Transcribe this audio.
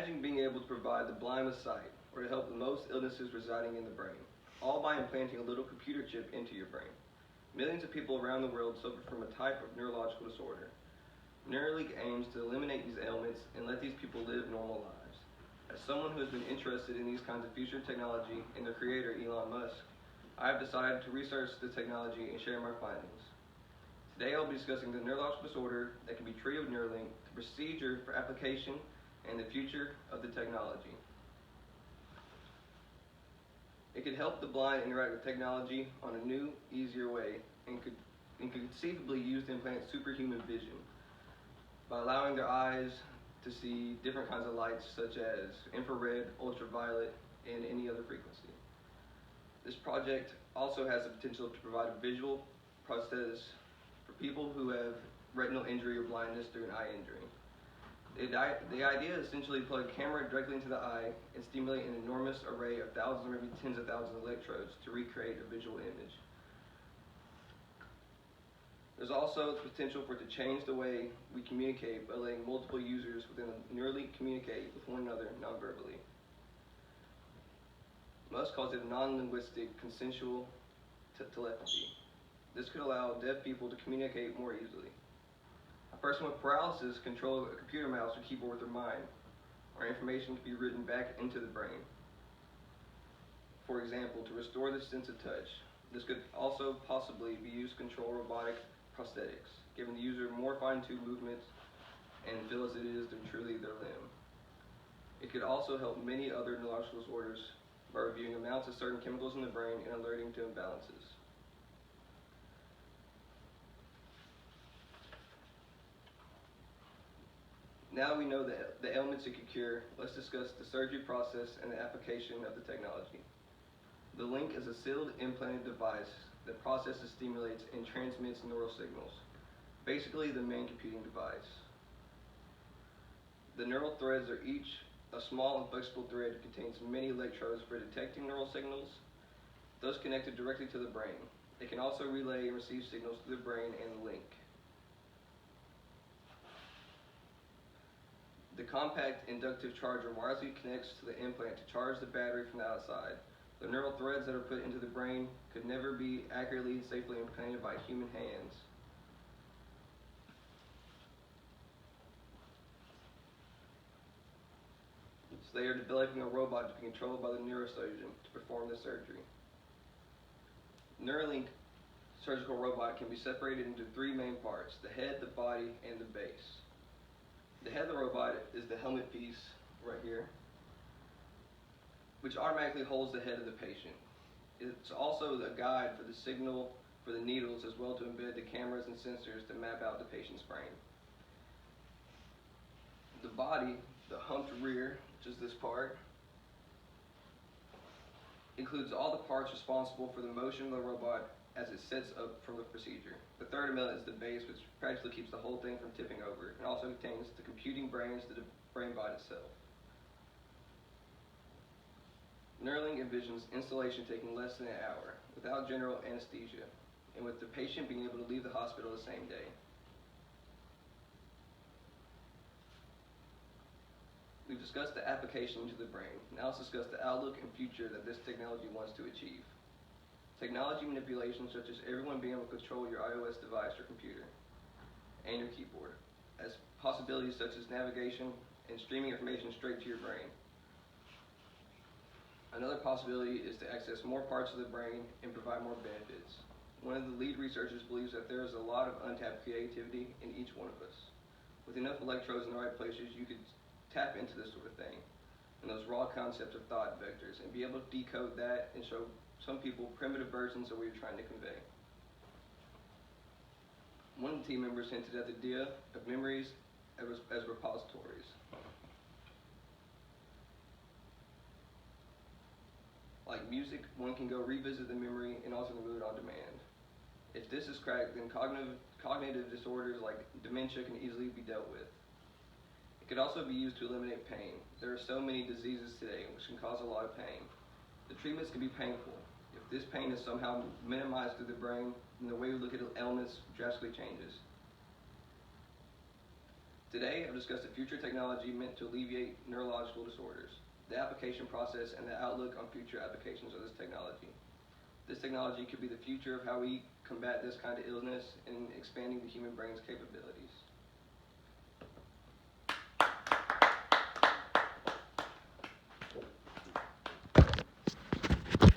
Imagine being able to provide the blind with sight, or to help with most illnesses residing in the brain, all by implanting a little computer chip into your brain. Millions of people around the world suffer from a type of neurological disorder. Neuralink aims to eliminate these ailments and let these people live normal lives. As someone who has been interested in these kinds of future technology and their creator, Elon Musk, I have decided to research the technology and share my findings. Today I'll be discussing the neurological disorder that can be treated with Neuralink, the procedure for application, and the future of the technology. It could help the blind interact with technology on a new, easier way, and could conceivably use to implant superhuman vision by allowing their eyes to see different kinds of lights such as infrared, ultraviolet, and any other frequency. This project also has the potential to provide a visual prosthesis for people who have retinal injury or blindness through an eye injury. The idea is essentially to plug a camera directly into the eye and stimulate an enormous array of thousands or maybe tens of thousands of electrodes to recreate a visual image. There's also the potential for it to change the way we communicate by letting multiple users within Neuralink communicate with one another non-verbally. Musk calls it non-linguistic consensual telepathy. This could allow deaf people to communicate more easily. A person with paralysis can control a computer mouse or keyboard with their mind, or information can be written back into the brain. For example, to restore the sense of touch. This could also possibly be used to control robotic prosthetics, giving the user more fine-tuned movements and feel as it is truly their limb. It could also help many other neurological disorders by reviewing amounts of certain chemicals in the brain and alerting to imbalances. Now we know the ailments it could cure, let's discuss the surgery process and the application of the technology. The Link is a sealed implanted device that processes, stimulates, and transmits neural signals, basically the main computing device. The neural threads are each a small and flexible thread that contains many electrodes for detecting neural signals, thus connected directly to the brain. It can also relay and receive signals to the brain and the link. The compact inductive charger wirelessly connects to the implant to charge the battery from the outside. The neural threads that are put into the brain could never be accurately and safely implanted by human hands. So they are developing a robot to be controlled by the neurosurgeon to perform the surgery. Neuralink surgical robot can be separated into three main parts: the head, the body, and the base. The head of the robot is the helmet piece right here, which automatically holds the head of the patient. It's also the guide for the signal for the needles, as well to embed the cameras and sensors to map out the patient's brain. The body, the humped rear, which is this part, includes all the parts responsible for the motion of the robot as it sets up for the procedure. The third element is the base, which practically keeps the whole thing from tipping over, and also contains the computing brains to the brain bot itself. Neuralink envisions installation taking less than an hour, without general anesthesia, and with the patient being able to leave the hospital the same day. We've discussed the application into the brain. Now let's discuss the outlook and future that this technology wants to achieve. Technology manipulation, such as everyone being able to control your iOS device or computer and your keyboard, as possibilities such as navigation and streaming information straight to your brain. Another possibility is to access more parts of the brain and provide more benefits. One of the lead researchers believes that there is a lot of untapped creativity in each one of us. With enough electrodes in the right places, you could tap into this sort of thing and those raw concepts of thought vectors and be able to decode that and show some people primitive versions of what you're trying to convey. One of the team members hinted at the idea of memories as repositories. Like music, one can go revisit the memory and also remove it on demand. If this is cracked, then cognitive disorders like dementia can easily be dealt with. It could also be used to eliminate pain. There are so many diseases today which can cause a lot of pain. The treatments can be painful. If this pain is somehow minimized through the brain, then the way we look at ailments drastically changes. Today, I've discussed a future technology meant to alleviate neurological disorders, the application process, and the outlook on future applications of this technology. This technology could be the future of how we combat this kind of illness and expanding the human brain's capabilities.